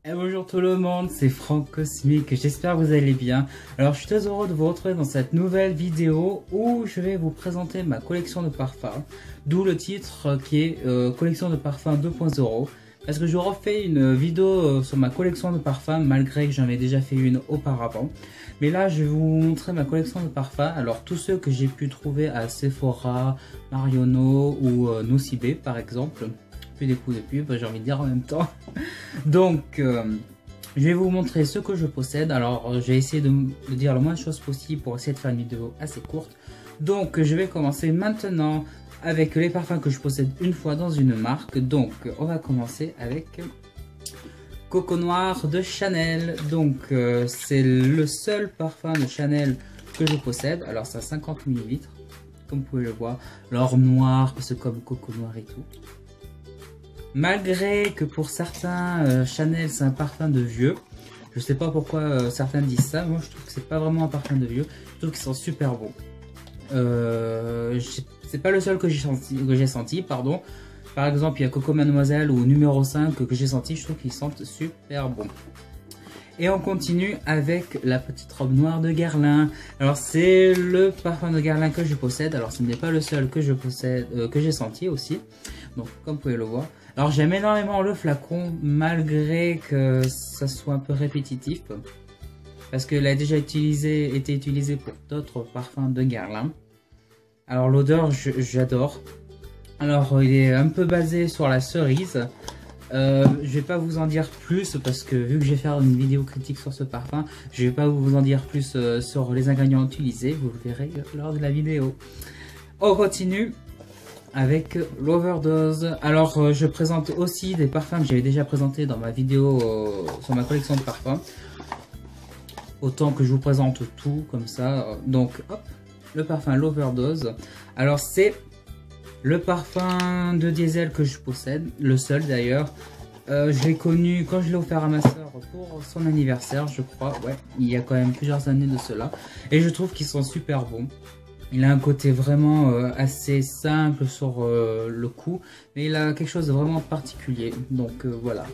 Et bonjour tout le monde, c'est Franck Cosmic, j'espère que vous allez bien. Alors je suis très heureux de vous retrouver dans cette nouvelle vidéo où je vais vous présenter ma collection de parfums. D'où le titre qui est collection de parfums 2.0. Parce que je refais une vidéo sur ma collection de parfums malgré que j'en ai déjà fait une auparavant. Mais là je vais vous montrer ma collection de parfums. Alors tous ceux que j'ai pu trouver à Sephora, Marionneau ou Nocibé par exemple. Des coups de pub, j'ai envie de dire en même temps. Donc, je vais vous montrer ce que je possède. Alors, je vais essayer de dire le moins de choses possible pour essayer de faire une vidéo assez courte. Donc, je vais commencer maintenant avec les parfums que je possède une fois dans une marque. Donc, on va commencer avec Coco Noir de Chanel. Donc, c'est le seul parfum de Chanel que je possède. Alors, c'est à 50 ml, comme vous pouvez le voir. L'or noir, c'est comme Coco Noir et tout. Malgré que pour certains, Chanel c'est un parfum de vieux. Je sais pas pourquoi certains disent ça. Moi je trouve que c'est pas vraiment un parfum de vieux. Je trouve qu'ils sont super bons. C'est pas le seul que j'ai senti, pardon. Par exemple il y a Coco Mademoiselle ou numéro 5 que j'ai senti. Je trouve qu'ils sentent super bons. Et on continue avec la petite robe noire de Guerlain. Alors c'est le parfum de Guerlain que je possède. Alors ce n'est pas le seul que je possède, que j'ai senti aussi. Donc comme vous pouvez le voir. Alors j'aime énormément le flacon malgré que ça soit un peu répétitif. Parce qu'il a déjà été utilisé pour d'autres parfums de Guerlain. Alors l'odeur j'adore. Alors il est un peu basé sur la cerise. Je vais pas vous en dire plus parce que vu que je vais faire une vidéo critique sur ce parfum, je vais pas vous en dire plus sur les ingrédients utilisés, vous le verrez lors de la vidéo. On continue avec l'Overdose. Alors je présente aussi des parfums que j'avais déjà présentés dans ma vidéo sur ma collection de parfums. Autant que je vous présente tout comme ça. Donc hop, le parfum l'Overdose. Alors c'est le parfum de diesel que je possède, le seul d'ailleurs. Je l'ai connu quand je l'ai offert à ma soeur pour son anniversaire, je crois. Ouais, il y a quand même plusieurs années de cela. Et je trouve qu'ils sont super bons. Il a un côté vraiment assez simple sur le coup, mais il a quelque chose de vraiment particulier. Donc voilà.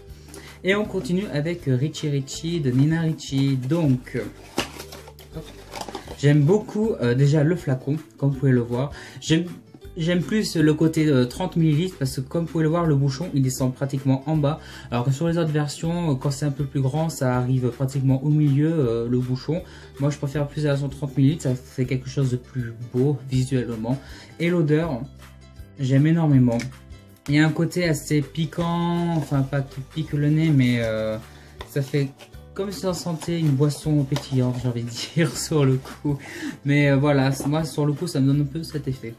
Et on continue avec Richie Ricci de Nina Ricci. Donc, j'aime beaucoup déjà le flacon, comme vous pouvez le voir. J'aime plus le côté 30 ml parce que comme vous pouvez le voir, le bouchon il descend pratiquement en bas. Alors que sur les autres versions, quand c'est un peu plus grand, ça arrive pratiquement au milieu le bouchon. Moi je préfère plus la version 30 ml, ça fait quelque chose de plus beau visuellement. Et l'odeur, j'aime énormément. Il y a un côté assez piquant, enfin pas qui pique le nez, mais ça fait comme si on sentait une boisson pétillante, j'ai envie de dire, sur le coup. Mais voilà, moi sur le coup ça me donne un peu cet effet.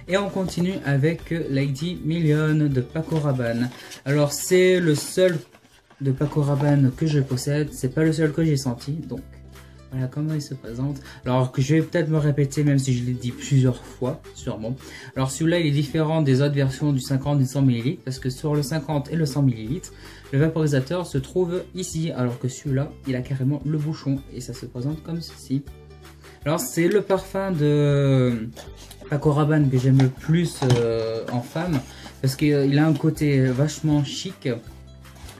Et on continue avec Lady Million de Paco Rabanne. Alors c'est le seul de Paco Rabanne que je possède. C'est pas le seul que j'ai senti. Donc voilà comment il se présente. Alors que je vais peut-être me répéter même si je l'ai dit plusieurs fois sûrement. Alors celui-là il est différent des autres versions du 50 et du 100 ml. Parce que sur le 50 et le 100 ml, le vaporisateur se trouve ici. Alors que celui-là il a carrément le bouchon. Et ça se présente comme ceci. Alors c'est le parfum de Paco Rabanne que j'aime le plus en femme. Parce qu'il a un côté vachement chic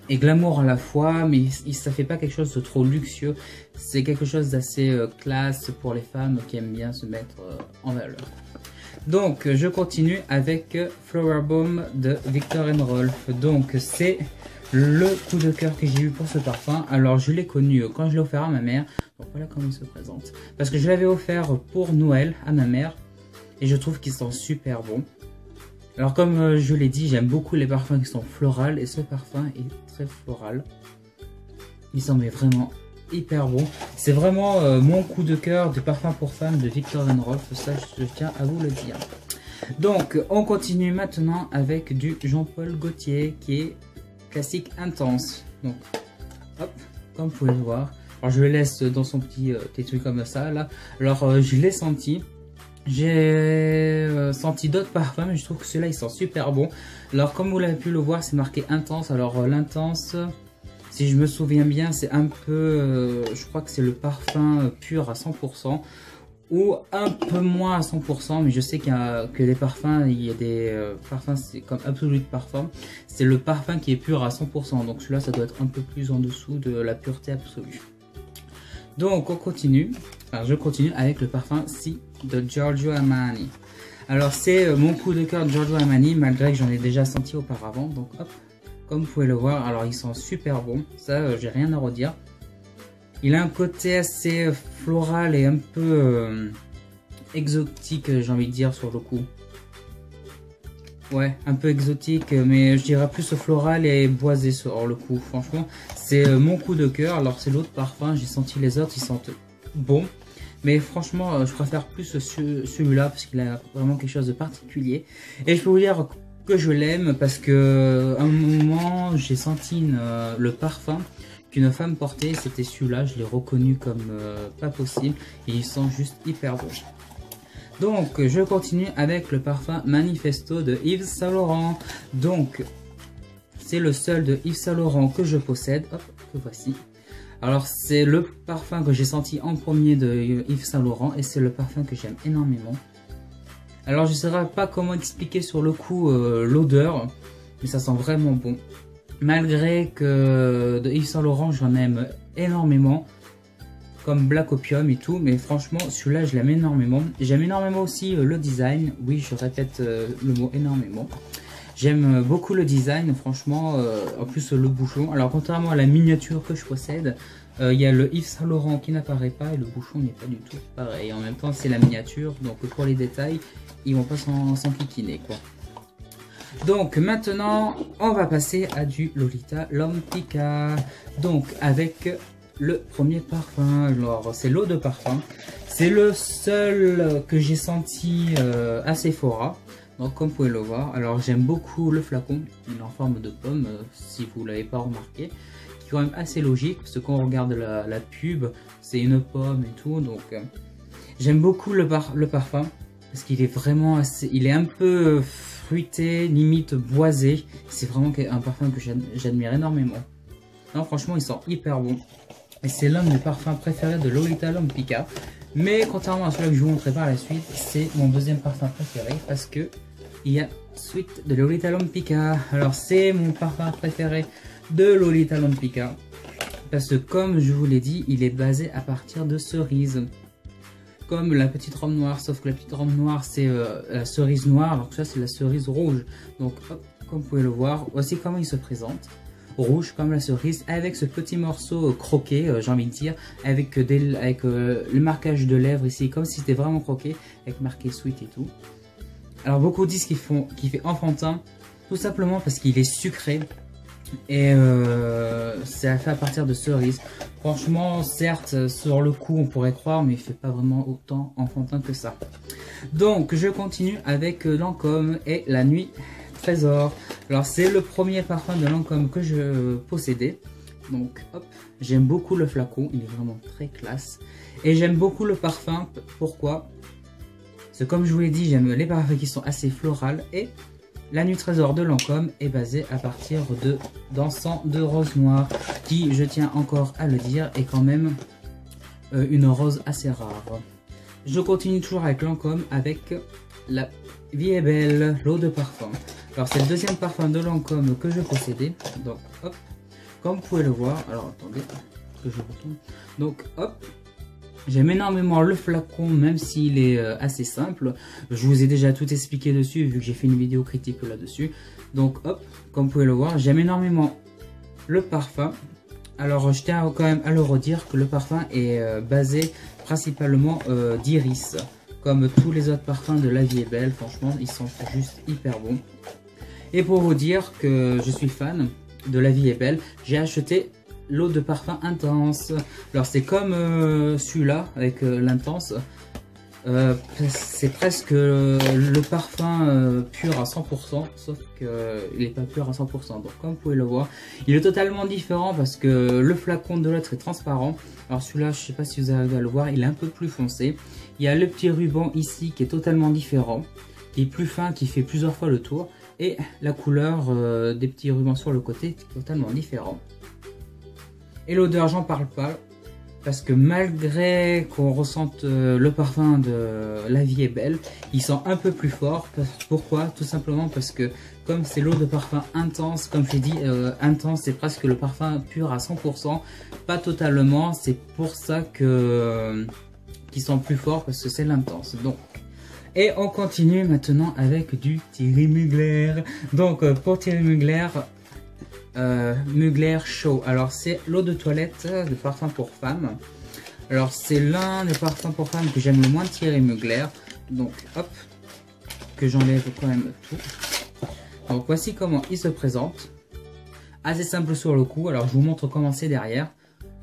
et glamour à la fois. Mais ça fait pas quelque chose de trop luxueux. C'est quelque chose d'assez classe pour les femmes qui aiment bien se mettre en valeur. Donc je continue avec Flower Bomb de Viktor & Rolf. Donc c'est le coup de cœur que j'ai eu pour ce parfum. Alors je l'ai connu quand je l'ai offert à ma mère. Donc voilà comment il se présente. Parce que je l'avais offert pour Noël à ma mère. Et je trouve qu'ils sont super bons. Alors comme je l'ai dit, j'aime beaucoup les parfums qui sont florales. Et ce parfum est très floral. Il s'en met vraiment hyper bon. C'est vraiment mon coup de cœur du parfum pour femmes de Viktor & Rolf. Ça je tiens à vous le dire. Donc on continue maintenant avec du Jean-Paul Gaultier qui est classique intense. Donc hop, comme vous pouvez le voir. Alors je le laisse dans son petit truc comme ça là. Alors je l'ai senti. J'ai senti d'autres parfums mais je trouve que celui-là il sent super bon. Alors comme vous l'avez pu le voir, c'est marqué intense. Alors l'intense, si je me souviens bien, c'est un peu je crois que c'est le parfum pur à 100%. ou un peu moins à 100%, mais je sais que les parfums, il y a des parfums, c'est comme Absolute Parfum, c'est le parfum qui est pur à 100%, donc celui-là, ça doit être un peu plus en dessous de la pureté absolue. Donc on continue, enfin je continue avec le parfum Si de Giorgio Armani. Alors c'est mon coup de cœur de Giorgio Armani, malgré que j'en ai déjà senti auparavant, donc hop, comme vous pouvez le voir, alors ils sont super bons, ça j'ai rien à redire. Il a un côté assez floral et un peu exotique, j'ai envie de dire, sur le coup. Ouais, un peu exotique, mais je dirais plus floral et boisé sur le coup. Franchement, c'est mon coup de cœur. Alors c'est l'autre parfum, j'ai senti les autres, ils sentent bons. Mais franchement, je préfère plus celui-là parce qu'il a vraiment quelque chose de particulier. Et je peux vous dire que je l'aime parce que à un moment, j'ai senti le parfum qu'une femme portait, c'était celui-là, je l'ai reconnu comme pas possible, et il sent juste hyper bon. Donc je continue avec le parfum Manifesto de Yves Saint Laurent. Donc c'est le seul de Yves Saint Laurent que je possède, hop, que voici. Alors c'est le parfum que j'ai senti en premier de Yves Saint Laurent, et c'est le parfum que j'aime énormément. Alors je ne saurais pas comment expliquer sur le coup l'odeur, mais ça sent vraiment bon. Malgré que de Yves Saint Laurent j'en aime énormément, comme Black Opium et tout, mais franchement celui-là je l'aime énormément. J'aime énormément aussi le design, oui je répète le mot énormément. J'aime beaucoup le design, franchement, en plus le bouchon. Alors contrairement à la miniature que je possède, il y a le Yves Saint Laurent qui n'apparaît pas et le bouchon n'est pas du tout pareil. En même temps c'est la miniature, donc pour les détails, ils vont pas s'enquiquiner quoi. Donc maintenant, on va passer à du Lolita Lempicka. Donc avec le premier parfum, alors c'est l'eau de parfum. C'est le seul que j'ai senti à Sephora. Donc comme vous pouvez le voir, alors j'aime beaucoup le flacon, il est en forme de pomme, si vous ne l'avez pas remarqué. Qui est quand même assez logique, parce que quand on regarde la pub, c'est une pomme et tout. Donc j'aime beaucoup le parfum, parce qu'il est vraiment assez, il est un peu fruité, limite boisé. C'est vraiment un parfum que j'admire énormément. Non, franchement, il sent hyper bon. Et c'est l'un de mes parfums préférés de Lolita Lempicka. Mais contrairement à celui que je vous montrerai par la suite, c'est mon deuxième parfum préféré parce que il y a Sweet de Lolita Lempicka. Alors c'est mon parfum préféré de Lolita Lempicka parce que comme je vous l'ai dit, il est basé à partir de cerises. Comme la petite robe noire, sauf que la petite robe noire c'est la cerise noire, alors que ça c'est la cerise rouge. Donc hop, comme vous pouvez le voir, voici comment il se présente. Rouge comme la cerise, avec ce petit morceau croqué, j'ai envie de dire, avec le marquage de lèvres ici, comme si c'était vraiment croqué, avec marqué sweet et tout. Alors beaucoup disent qu'il fait enfantin, tout simplement parce qu'il est sucré, et c'est fait à partir de cerises. Franchement, certes, sur le coup on pourrait croire, mais il fait pas vraiment autant enfantin que ça. Donc je continue avec Lancôme et La Nuit Trésor. Alors c'est le premier parfum de Lancôme que je possédais. Donc hop, j'aime beaucoup le flacon, il est vraiment très classe. Et j'aime beaucoup le parfum, pourquoi? Parce que comme je vous l'ai dit, j'aime les parfums qui sont assez florales. Et La Nuit Trésor de Lancôme est basée à partir d'encens de rose noire, qui, je tiens encore à le dire, est quand même une rose assez rare. Je continue toujours avec Lancôme avec La Vie est belle, l'eau de parfum. Alors c'est le deuxième parfum de Lancôme que je possédais. Donc hop, comme vous pouvez le voir, alors attendez que je retourne. Donc hop, j'aime énormément le flacon, même s'il est assez simple. Je vous ai déjà tout expliqué dessus, vu que j'ai fait une vidéo critique là-dessus. Donc hop, comme vous pouvez le voir, j'aime énormément le parfum. Alors je tiens quand même à le redire que le parfum est basé principalement d'iris. Comme tous les autres parfums de La Vie est belle, franchement, ils sont juste hyper bons. Et pour vous dire que je suis fan de La Vie est belle, j'ai acheté l'eau de parfum intense. Alors c'est comme celui-là avec l'intense. C'est presque le parfum pur à 100%, sauf qu'il n'est pas pur à 100%. Donc comme vous pouvez le voir, il est totalement différent parce que le flacon de l'autre est transparent. Alors celui-là, je ne sais pas si vous arrivez à le voir, il est un peu plus foncé. Il y a le petit ruban ici qui est totalement différent, qui est plus fin, qui fait plusieurs fois le tour. Et la couleur des petits rubans sur le côté est totalement différent. Et l'odeur, j'en parle pas. Parce que malgré qu'on ressente le parfum de La Vie est Belle, il sent un peu plus fort. Pourquoi? Tout simplement parce que comme c'est l'eau de parfum intense, comme je l'ai dit, intense, c'est presque le parfum pur à 100%. Pas totalement, c'est pour ça que qu'ils sont plus forts, parce que c'est l'intense. Donc, et on continue maintenant avec du Thierry Mugler. Donc pour Thierry Mugler, Mugler Show. Alors c'est l'eau de toilette de parfum pour femmes. Alors c'est l'un des parfums pour femmes que j'aime le moins de Thierry Mugler. Donc hop, que j'enlève quand même tout. Donc voici comment il se présente. Assez simple sur le coup. Alors je vous montre comment c'est derrière.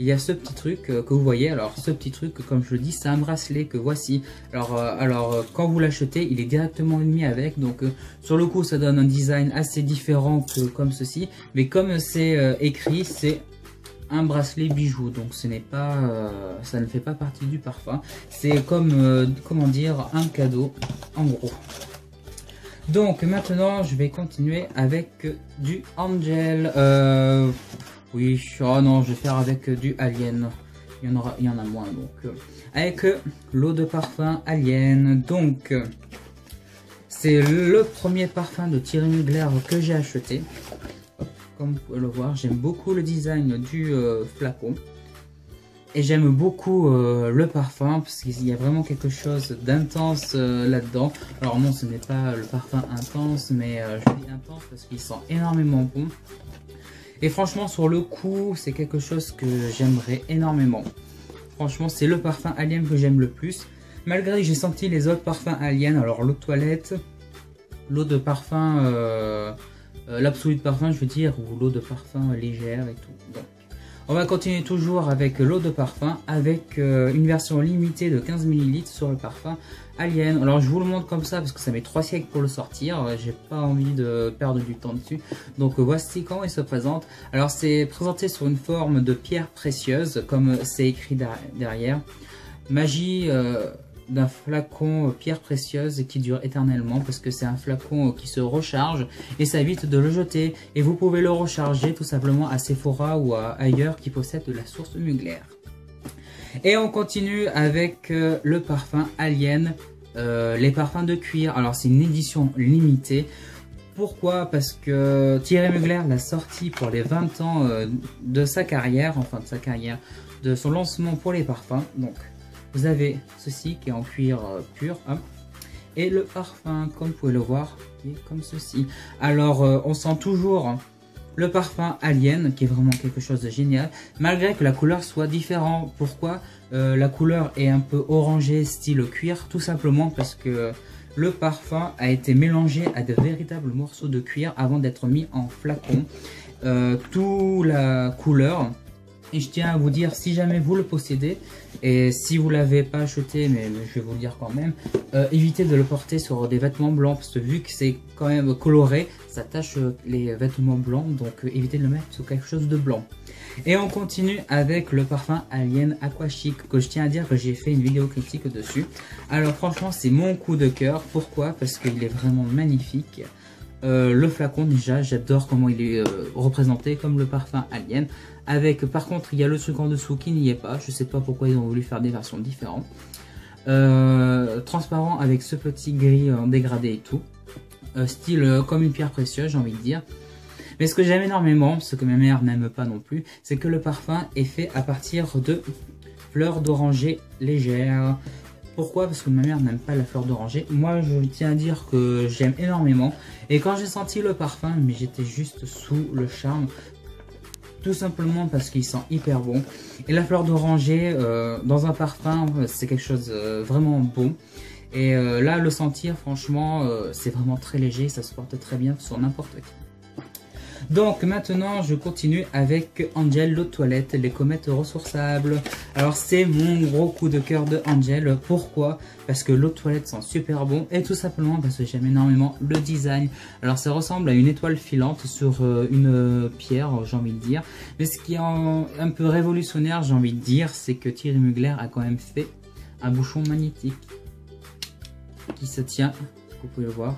Il y a ce petit truc que vous voyez. Alors ce petit truc, comme je le dis, c'est un bracelet que voici. Alors quand vous l'achetez, il est directement mis avec. Donc sur le coup, ça donne un design assez différent que comme ceci. Mais comme c'est écrit, c'est un bracelet bijou. Donc ce n'est pas, ça ne fait pas partie du parfum. C'est comme, comment dire, un cadeau en gros. Donc maintenant, je vais continuer avec du Angel. Oui, oh non, je vais faire avec du Alien. Il y en a moins donc. Avec l'eau de parfum Alien. Donc, c'est le premier parfum de Thierry Mugler que j'ai acheté. Comme vous pouvez le voir, j'aime beaucoup le design du flacon. Et j'aime beaucoup le parfum parce qu'il y a vraiment quelque chose d'intense là-dedans. Alors non, ce n'est pas le parfum intense, mais je dis intense parce qu'il sent énormément bon. Et franchement, sur le coup, c'est quelque chose que j'aimerais énormément. Franchement, c'est le parfum Alien que j'aime le plus. Malgré que j'ai senti les autres parfums Alien, alors l'eau de toilette, l'eau de parfum, l'absolu de parfum, je veux dire, ou l'eau de parfum légère et tout. Donc, on va continuer toujours avec l'eau de parfum, avec une version limitée de 15 ml sur le parfum Alien. Alors je vous le montre comme ça parce que ça met 3 siècles pour le sortir, j'ai pas envie de perdre du temps dessus. Donc voici comment il se présente. Alors c'est présenté sur une forme de pierre précieuse comme c'est écrit derrière. Magie d'un flacon pierre précieuse qui dure éternellement parce que c'est un flacon qui se recharge et ça évite de le jeter. Et vous pouvez le recharger tout simplement à Sephora ou ailleurs qui possèdent la source Mugler. Et on continue avec le parfum Alien, les parfums de cuir. Alors c'est une édition limitée. Pourquoi? Parce que Thierry Mugler l'a sorti pour les 20 ans de sa carrière, enfin de sa carrière, de son lancement pour les parfums. Donc vous avez ceci qui est en cuir pur, hein, et le parfum comme vous pouvez le voir qui est comme ceci. Alors on sent toujours le parfum Alien qui est vraiment quelque chose de génial malgré que la couleur soit différente. Pourquoi? La couleur est un peu orangée style cuir, tout simplement parce que le parfum a été mélangé à de véritables morceaux de cuir avant d'être mis en flacon. Toute la couleur. Et je tiens à vous dire, si jamais vous le possédez, et si vous ne l'avez pas acheté, mais je vais vous le dire quand même, évitez de le porter sur des vêtements blancs, parce que vu que c'est quand même coloré, ça tache les vêtements blancs, donc évitez de le mettre sur quelque chose de blanc. Et on continue avec le parfum Alien Aqua Chic, que je tiens à dire que j'ai fait une vidéo critique dessus. Alors franchement, c'est mon coup de cœur. Pourquoi? Parce qu'il est vraiment magnifique. Le flacon déjà, j'adore comment il est représenté comme le parfum Alien. Avec, par contre, il y a le truc en dessous qui n'y est pas. Je sais pas pourquoi ils ont voulu faire des versions différentes. Transparent avec ce petit gris en dégradé et tout. Style comme une pierre précieuse, j'ai envie de dire. Mais ce que j'aime énormément, ce que ma mère n'aime pas non plus, c'est que le parfum est fait à partir de fleurs d'oranger légères. Pourquoi? Parce que ma mère n'aime pas la fleur d'oranger. Moi, je tiens à dire que j'aime énormément. Et quand j'ai senti le parfum, mais j'étais juste sous le charme. Tout simplement parce qu'il sent hyper bon. Et la fleur d'oranger, dans un parfum, c'est quelque chose vraiment bon. Et là, le sentir, franchement, c'est vraiment très léger. Ça se porte très bien sur n'importe qui. Donc maintenant je continue avec Angel l'eau de toilette, les comètes ressourçables. Alors c'est mon gros coup de cœur de Angel. Pourquoi? Parce que l'eau de toilette sent super bon et tout simplement parce que j'aime énormément le design. Alors ça ressemble à une étoile filante sur une pierre, j'ai envie de dire. Mais ce qui est un peu révolutionnaire, j'ai envie de dire, c'est que Thierry Mugler a quand même fait un bouchon magnétique qui se tient, vous pouvez le voir.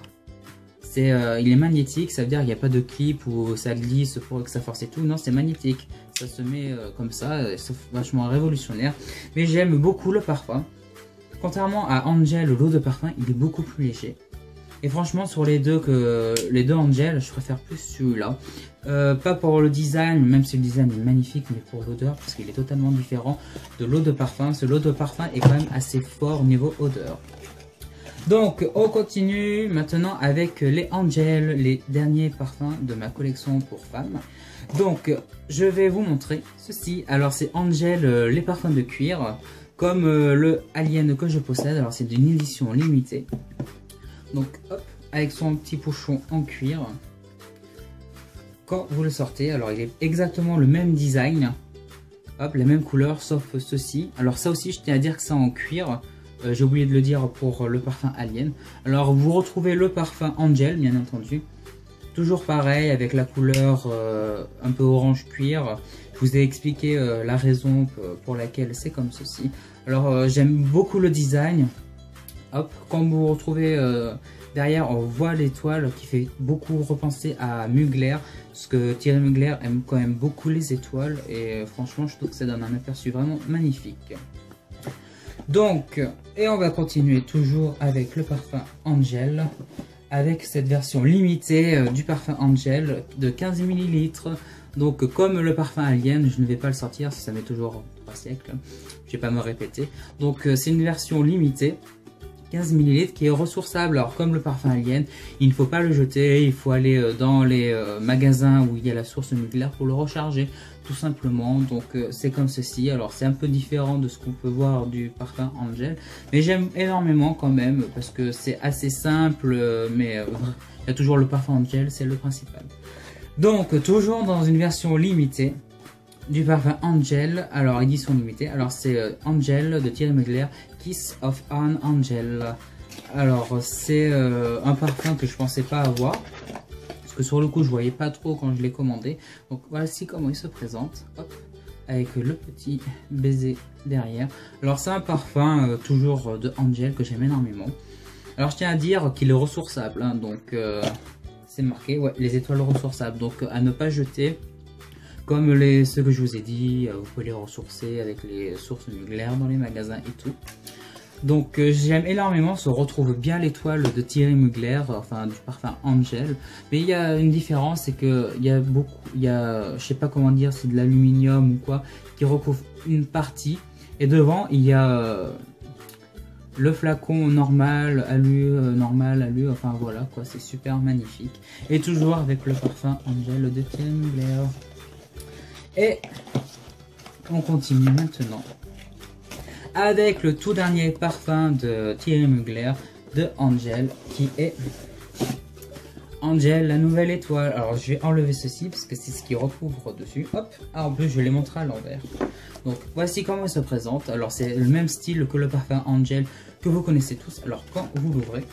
Il est magnétique, ça veut dire qu'il n'y a pas de clip où ça glisse pour que ça force et tout. Non, c'est magnétique. ça se met comme ça, c'est vachement révolutionnaire. Mais j'aime beaucoup le parfum. Contrairement à Angel, l'eau de parfum, il est beaucoup plus léger. Et franchement, sur les deux Angel, je préfère plus celui-là. Pas pour le design, même si le design est magnifique, mais pour l'odeur, parce qu'il est totalement différent de l'eau de parfum. Ce l'eau de parfum est quand même assez fort niveau odeur. Donc, on continue maintenant avec les Angel, les derniers parfums de ma collection pour femmes. Donc, je vais vous montrer ceci. Alors, c'est Angel, les parfums de cuir, comme le Alien que je possède. Alors, c'est d'une édition limitée. Donc, hop, avec son petit pochon en cuir. Quand vous le sortez, alors il est exactement le même design. Hop, la même couleur, sauf ceci. Alors ça aussi, je tiens à dire que c'est en cuir. J'ai oublié de le dire pour le parfum Alien. Alors, vous retrouvez le parfum Angel, bien entendu. Toujours pareil, avec la couleur un peu orange cuir. Je vous ai expliqué la raison pour laquelle c'est comme ceci. Alors, j'aime beaucoup le design. Hop, quand vous retrouvez derrière, on voit l'étoile qui fait beaucoup repenser à Mugler, parce que Thierry Mugler aime quand même beaucoup les étoiles, et franchement, je trouve que ça donne un aperçu vraiment magnifique. Donc, et on va continuer toujours avec le parfum Angel, avec cette version limitée du parfum Angel de 15 ml. Donc, comme le parfum Alien, je ne vais pas le sortir, ça met toujours 3 siècles, je ne vais pas me répéter. Donc, c'est une version limitée. 15 ml qui est ressourçable. Alors comme le parfum Alien, il ne faut pas le jeter, il faut aller dans les magasins où il y a la source Mugler pour le recharger tout simplement. Donc c'est comme ceci. Alors c'est un peu différent de ce qu'on peut voir du parfum Angel, mais j'aime énormément quand même parce que c'est assez simple, mais il y a toujours le parfum Angel, c'est le principal. Donc toujours dans une version limitée du parfum Angel, alors édition limitée, alors c'est Angel de Thierry Mugler, Kiss of an Angel. Alors c'est un parfum que je pensais pas avoir, parce que sur le coup je voyais pas trop quand je l'ai commandé. Donc voici comment il se présente, hop, avec le petit baiser derrière. Alors c'est un parfum toujours de Angel que j'aime énormément. Alors je tiens à dire qu'il est ressourçable, hein, donc c'est marqué, ouais, les étoiles ressourçables, donc à ne pas jeter. Comme ceux que je vous ai dit, vous pouvez les ressourcer avec les sources Mugler dans les magasins et tout. Donc j'aime énormément, se retrouve bien l'étoile de Thierry Mugler, enfin du parfum Angel. Mais il y a une différence, c'est que il y a, je sais pas comment dire, c'est de l'aluminium ou quoi, qui recouvre une partie. Et devant, il y a le flacon normal, alu, enfin voilà quoi, c'est super magnifique. Et toujours avec le parfum Angel de Thierry Mugler. Et on continue maintenant avec le tout dernier parfum de Thierry Mugler de Angel, qui est Angel, la nouvelle étoile. Alors je vais enlever ceci parce que c'est ce qui recouvre dessus. Hop, ah, en plus je vais les montrer à l'envers. Donc voici comment il se présente. Alors c'est le même style que le parfum Angel que vous connaissez tous. Alors quand vous l'ouvrez,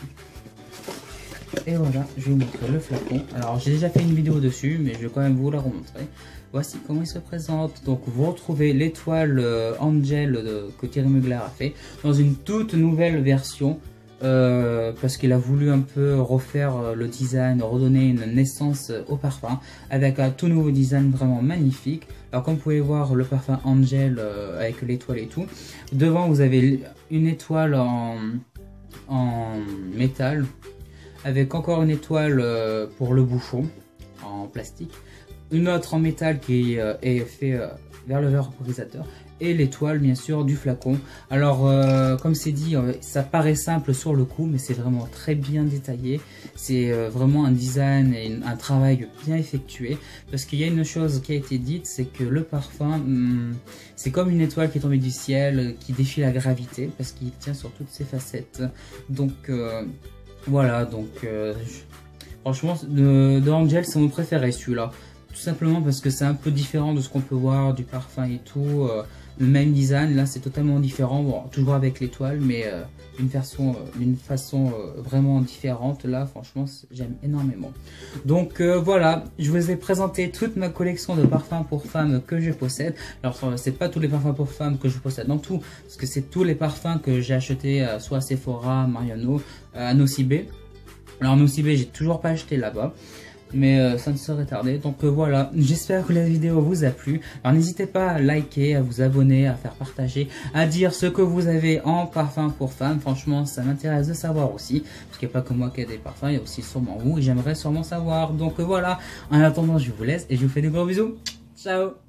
et voilà, je vais vous montrer le flacon. Alors j'ai déjà fait une vidéo dessus, mais je vais quand même vous la remontrer. Voici comment il se présente. Donc vous retrouvez l'étoile Angel que Thierry Mugler a fait dans une toute nouvelle version, parce qu'il a voulu un peu refaire le design, redonner une naissance au parfum avec un tout nouveau design vraiment magnifique. Alors comme vous pouvez voir le parfum Angel avec l'étoile et tout, devant vous avez une étoile en métal avec encore une étoile pour le bouchon en plastique, une autre en métal qui est fait vers le vaporisateur, et l'étoile bien sûr du flacon. Alors comme c'est dit, ça paraît simple sur le coup, mais c'est vraiment très bien détaillé. C'est vraiment un design et un travail bien effectué, parce qu'il y a une chose qui a été dite, c'est que le parfum, c'est comme une étoile qui est tombée du ciel, qui défie la gravité, parce qu'il tient sur toutes ses facettes. Donc voilà, donc franchement de Angel c'est mon préféré celui-là. Tout simplement parce que c'est un peu différent de ce qu'on peut voir du parfum et tout. Le même design, là c'est totalement différent. Bon, toujours avec l'étoile, mais d'une façon vraiment différente. Là, franchement, j'aime énormément. Donc voilà, je vous ai présenté toute ma collection de parfums pour femmes que je possède. Alors, c'est pas tous les parfums pour femmes que je possède dans tout, parce que c'est tous les parfums que j'ai achetés soit à Sephora, Mariano, à Nocibé. Alors, Nocibé, j'ai toujours pas acheté là-bas. mais ça ne serait tardé. Donc voilà, j'espère que la vidéo vous a plu. Alors n'hésitez pas à liker, à vous abonner, à faire partager, à dire ce que vous avez en parfum pour femmes. Franchement, ça m'intéresse de savoir aussi, parce qu'il n'y a pas que moi qui ai des parfums, il y a aussi sûrement vous, et j'aimerais sûrement savoir. Donc voilà, en attendant, je vous laisse et je vous fais des gros bisous. Ciao.